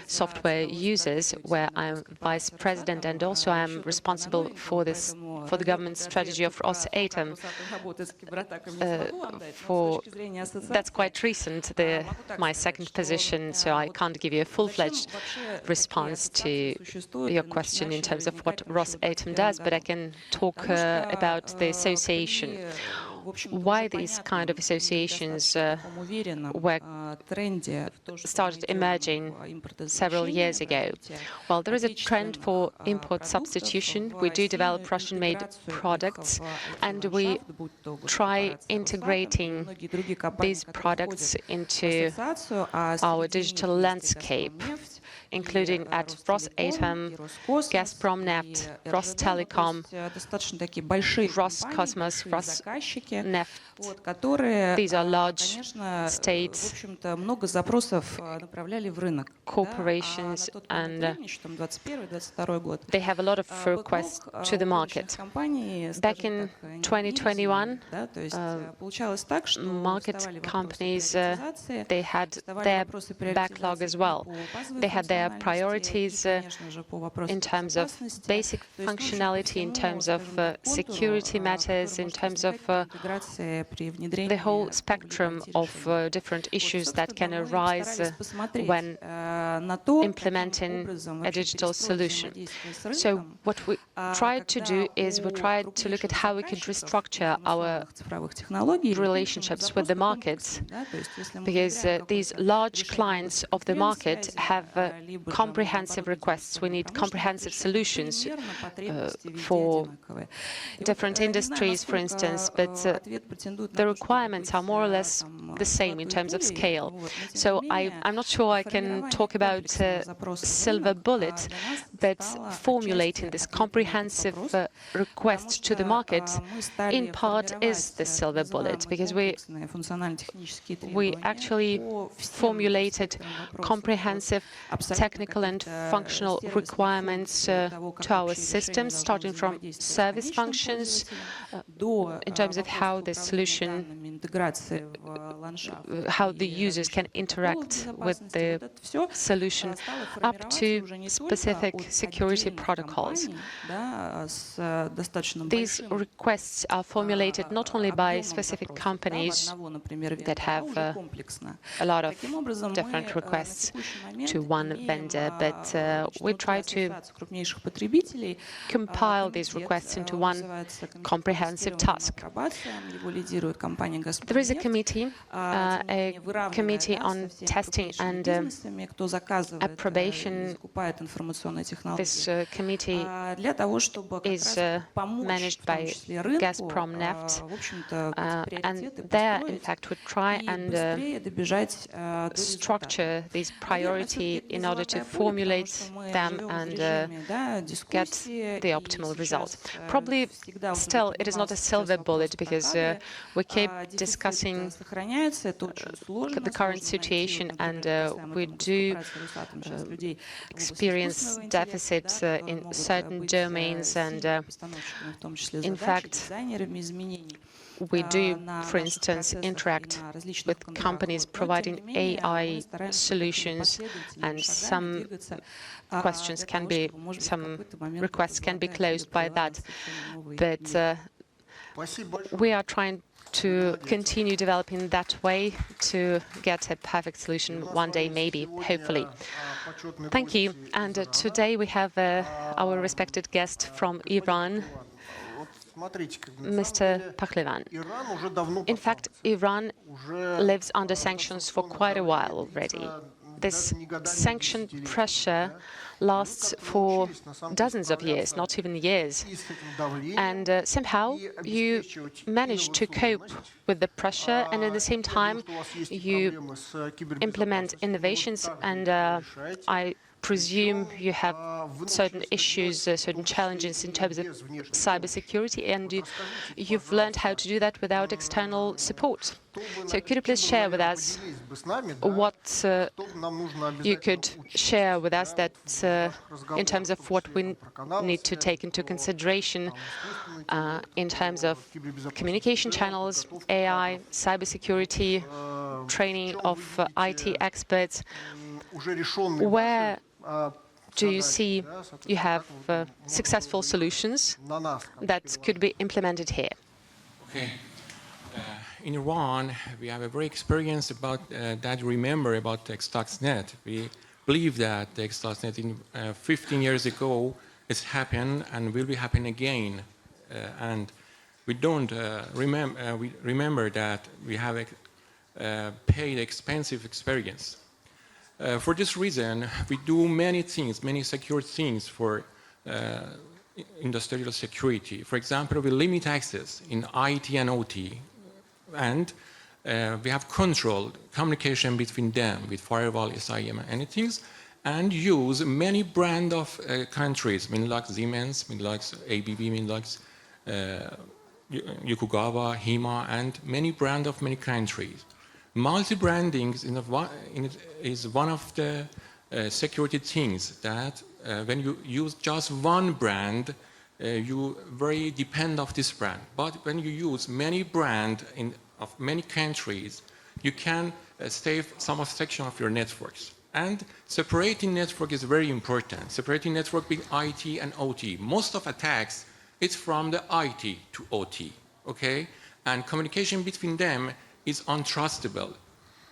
software users, where I'm vice president, and also I'm responsible for the government strategy of Rosatom. That's quite recent, my second position, so I can't give you a full-fledged response to your question in terms of what Rosatom does, but I can talk about the association. Why these kind of associations were started emerging several years ago? Well, there is a trend for import substitution. We do develop Russian-made products, and we try integrating these products into our digital landscape, including at Rosatom, Gazpromneft, Rostelecom, Roscosmos, Rosneft. These are large state corporations, and they have a lot of requests to the market. Back in 2021, market companies, they had their backlog as well. They had their priorities in terms of basic functionality, in terms of security matters, in terms of the whole spectrum of different issues that can arise when implementing a digital solution. So what we tried to do is we tried to look at how we could restructure our relationships with the markets, because these large clients of the market have comprehensive requests. We need comprehensive solutions for different industries, for instance, but the requirements are more or less the same in terms of scale. So I'm not sure I can talk about silver bullet, but formulating this comprehensive request to the market in part is the silver bullet, because we actually formulated comprehensive technical and functional requirements to our systems, starting from service functions in terms of how the solution, how the users can interact with the solution, up to specific security protocols. These requests are formulated not only by specific companies that have a lot of different requests to one vendor, but we try to compile these requests into one comprehensive task. There is a committee on testing and approbation. This committee is managed by Gazprom Neft, and there, in fact, would try and structure these priority in order to formulate them and get the optimal result. Probably still it is not a silver bullet, because we keep discussing the current situation, and we do experience deficits in certain domains, and in fact we do, for instance, interact with companies providing AI solutions, and some requests can be closed by that. But we are trying to continue developing that way to get a perfect solution one day, maybe, hopefully. Thank you. And today we have our respected guest from Iran, Mr. Pahlavan. In fact, Iran lives under sanctions for quite a while already. This sanction pressure lasts for dozens of years, not even years. And somehow you manage to cope with the pressure, and at the same time you implement innovations, and I presume you have certain issues, certain challenges in terms of cybersecurity, and you've learned how to do that without external support. So could you please share with us what you could share with us that in terms of what we need to take into consideration in terms of communication channels, AI, cybersecurity, training of IT experts? Where do you see you have successful solutions that could be implemented here? Okay. In Iran, we have a very experience about that. Remember about the Stuxnet. We believe that the Stuxnet in 15 years ago has happened and will be happening again. And we don't remember. We remember that we have paid expensive experience. For this reason, we do many things, many secure things for industrial security. For example, we limit access in IT and OT, and we have controlled communication between them with firewall, SIM, and anything, and use many brand of countries, like Siemens, like ABB, like Yokogawa, Hima, and many brand of many countries. Multi-branding is one of the security things that when you use just one brand, you very depend of this brand. But when you use many brand of many countries, you can save some section of your networks. And separating network is very important. Separating network between IT and OT. Most of attacks, it's from the IT to OT, okay? And communication between them is untrustable.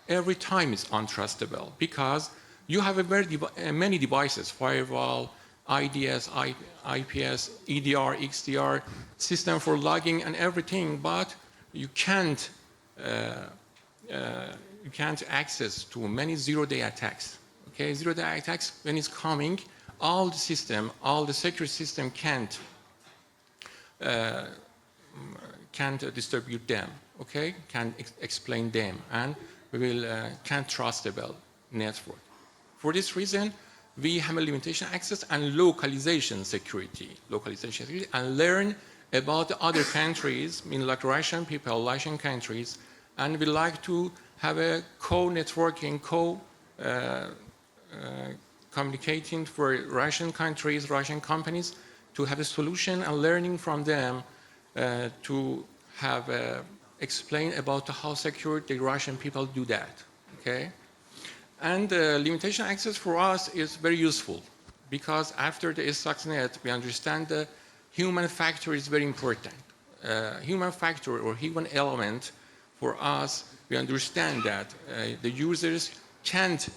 Every time it's untrustable because you have many devices, firewall, IDS, IPS, EDR, XDR, system for logging and everything, but you can't access to many zero-day attacks. Okay, zero-day attacks, when it's coming, all the security system can't distribute them. Okay, can explain them, and we can't trustable network. For this reason, we have a limitation access and localization security, and learn about the other countries, like Russian people, Russian countries, and we like to have a co-networking, communicating for Russian countries, Russian companies, to have a solution and learning from them to have explain about how secure the Russian people do that, okay? And limitation access for us is very useful because after the Stuxnet, we understand the human factor is very important. Human factor or human element for us, we understand that the users can't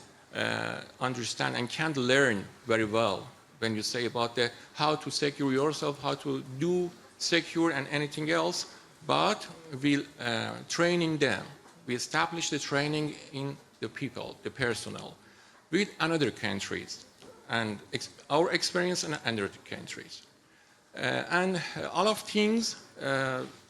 understand and can't learn very well when you say about how to secure yourself, how to do secure and anything else, but we training them. We establish the training in the people, the personnel, with another countries, and our experience in other countries. And all of things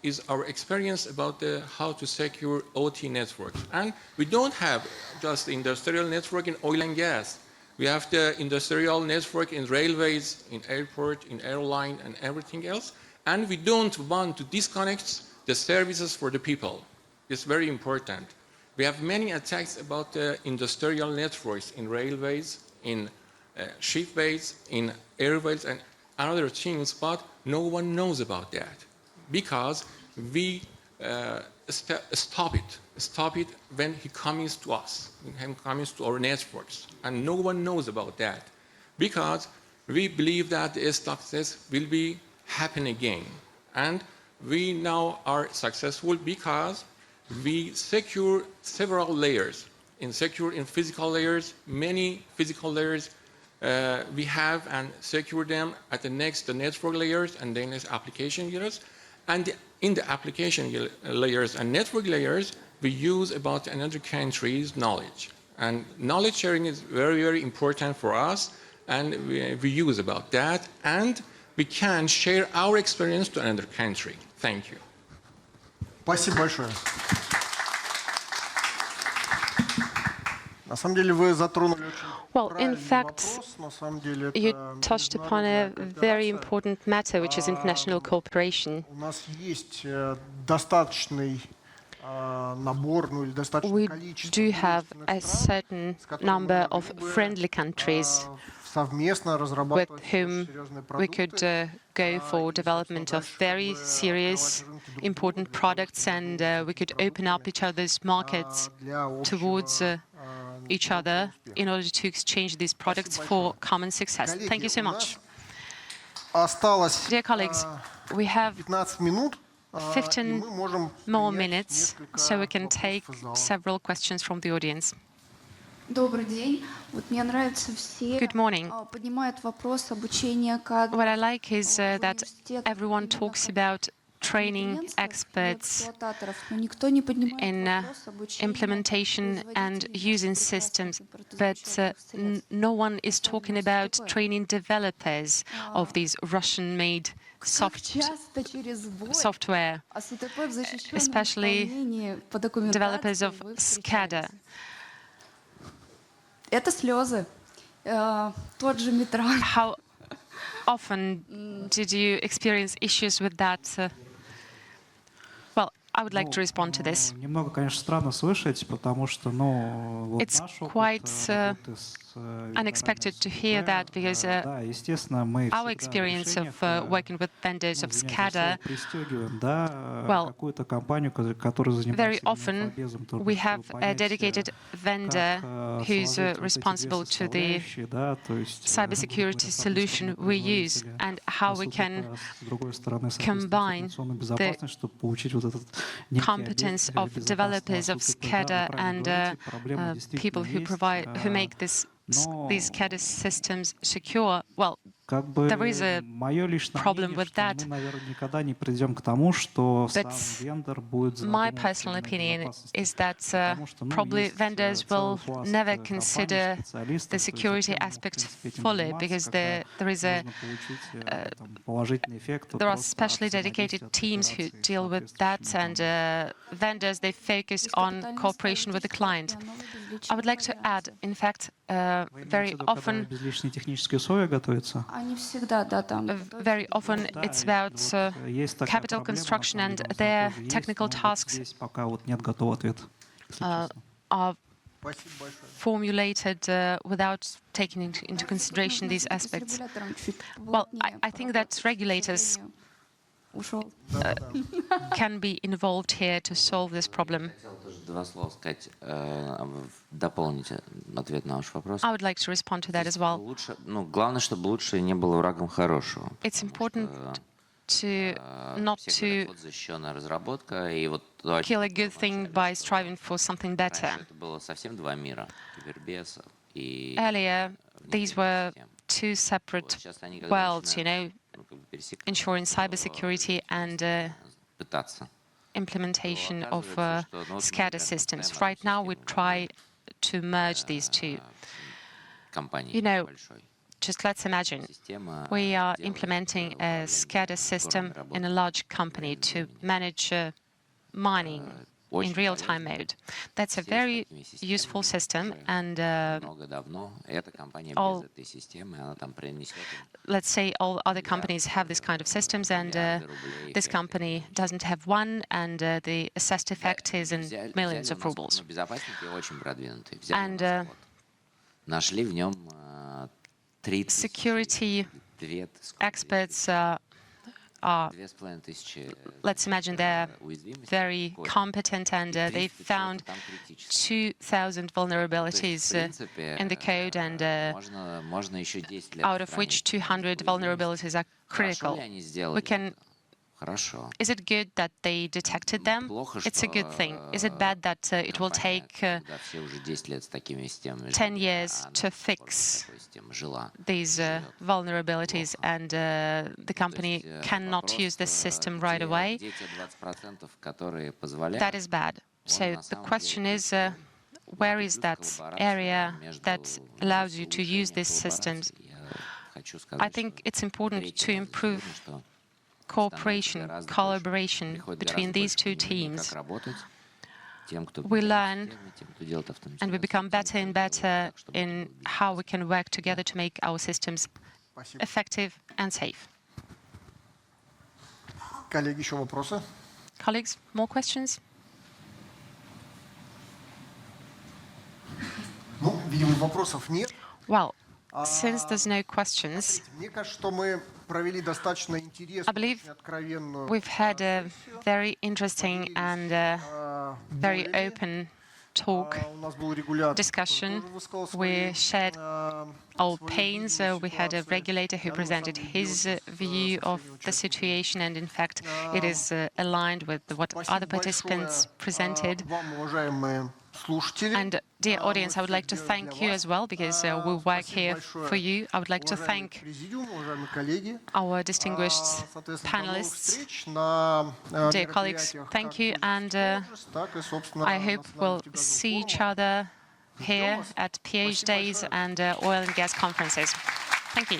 is our experience about how to secure OT networks. And we don't have just the industrial network in oil and gas. We have the industrial network in railways, in airport, in airline, and everything else. And we don't want to disconnect the services for the people. It's very important. We have many attacks about the industrial networks in railways, in shipways, in airways, and other things, but no one knows about that because we stop it when he comes to us, when he comes to our networks, and no one knows about that because we believe that the success will be happen again, and we now are successful because we secure several layers. In physical layers, many physical layers we have and secure them at the network layers and then next application layers. And in the application layers and network layers, we use about another country's knowledge. And knowledge sharing is very, very important for us, and we use about that. And we can share our experience to another country. Thank you. Спасибо большое. На самом деле вы затронули Well, in fact, you touched upon a very important matter, which is international cooperation. У нас есть достаточный набор, ну или достаточное We количество do have a certain number of friendly countries совместно with разрабатывать whom серьезные we could продукты. go for development of very serious, important products, and we could open up each other's markets towards each other in order to exchange these products for common success. Thank you so much. Осталось Dear colleagues, we have 15 минут, и 15 мы можем more принять minutes, несколько so we can take вопросов из зала. several questions from the audience. Добрый день. Вот мне нравится, все Good morning. поднимают вопрос обучения кадров. What I like is в that университетах everyone именно talks как about training конференциях experts эксплуататоров, но никто не поднимает in вопрос обучения implementation and производителей using прекрасных systems, импортозамещаемых but средств. no one is talking about такое. training developers of these Russian-made Как часто через вой software, ОСТП в защищенном especially исполнении по developers документации of вы SCADA. встречаете. Это слезы. Тот же Митран. How often did you experience issues with that? Well, I would like to respond to this. Немного, конечно, странно слышать, потому что, ну, вот It's наш опыт quite работы с unexpected to hear that, because да, естественно, мы our всегда в experience of решениях, working with vendors ну, of извиняюсь за SCADA, слово, пристегиваем, да, well, какую-то компанию, которая very занимается именно often инфобезом, только we чтобы have a понять, dedicated vendor как who's сложить вот эти две responsible to the составляющие, да, то есть, cybersecurity solution we use, and how we can с другой стороны, combine информационную the безопасность, чтобы получить вот этот некий competence объект of безопасного developers of УТП. Да, SCADA вы правильно and говорите, проблема people who действительно есть. who make these SCADA systems secure. Well, Как бы there is a мое личное problem мнение, with что that. мы, наверное, никогда не придем к тому, что But сам вендор будет my задумываться personal именно о opinion безопасности. is that Потому что, ну, probably есть vendors целый will пласт never компаний, consider специалистов, the то есть security зачем ему, в aspect принципе, этим fully, заниматься, because когда there is a можно получить там, положительный эффект от there are просто specially от dedicated взаимодействия, от teams who кооперации с deal with that, соответствующими and vendors, they focus on cooperation with the client. I would like to add, in fact, Вы имеете в very виду, когда often без лишние технические условия готовятся? Они всегда, да, там. very often Да, it's и about вот есть такая capital проблема, на construction, самом and деле, у нас their тоже есть, technical но вот tasks здесь пока вот нет готового ответа. если честно. are Спасибо большое. formulated without taking into consideration these aspects. Well, I think that regulators can be involved here to solve this problem. Хотел тоже два слова сказать, дополнить ответ на ваш вопрос. I would like to respond to that as well. Лучше, ну, главное, чтобы лучше не было врагом хорошего. It's important to not Все говорят, to вот защищенная разработка, и вот то, о kill a чем good thing by striving for something better. раньше это было совсем два мира, кибербес и Earlier, these were two separate сейчас они когда worlds, you начинают, know, ну, как бы пересекаться, ensuring cybersecurity and пытаться. implementation of SCADA systems. Right now, we try to merge these two. Компании You know, большой. just let's imagine Система we are делает implementing a SCADA system in a large company to manage mining in real-time mode. That's a very useful system, and много давно. Эта компания all- без этой системы, она там принесет им let's say all other companies have this kind of systems, and this company doesn't have one, and the assessed effect is in millions of rubles. ну, безопасники очень продвинутые. Взяли And наш код. Нашли в нем 30 security 2 experts are, 2500 let's imagine they're уязвимостей. very competent, and they found 2,000 vulnerabilities in the code, and можно еще 10 лет out of which 200 vulnerabilities are critical. Хорошо ли они сделали We can. это? Хорошо. Is it good that they detected them? Плохо, It's a good thing. Is it bad that it will компания, take когда все уже 10 лет с такими системами 10 жили, years а она to только fix с такой системой жила? these vulnerabilities, and the company cannot use this system right away? Где те 20%, которые позволяют? That is bad. So the question is, where is that area that allows you to use these systems? I think it's important to improve cooperation, collaboration between these two teams. We learn and we become better and better in how we can work together to make our systems effective and safe. Коллеги, еще вопросы? Colleagues, more questions? Ну, видимо, вопросов нет. Well, since there's no questions, Мне кажется, что мы провели достаточно интересную, I believe очень откровенную we've had a very interesting and very open talk, У нас был регулятор, discussion. который тоже высказал We свои, shared our pains. We had a ситуации. regulator who Я, на presented самом деле, his делюсь view со of всеми the участниками. situation, and in fact, it is aligned with what Спасибо other participants большое, presented. вам, уважаемые слушатели. And dear Мы audience, I would всё like to делаем thank для you вас. as well, because we work Спасибо here большое, for you. I would like to уважаемый thank президиум, уважаемые коллеги. our distinguished Соответственно, до новых panelists. встреч на Dear colleagues, мероприятиях thank как you, and Congress, так и, собственно, I hope we'll национальных see each газовых other here вас. at PH Спасибо Days большое. and oil and gas conferences. Thank you.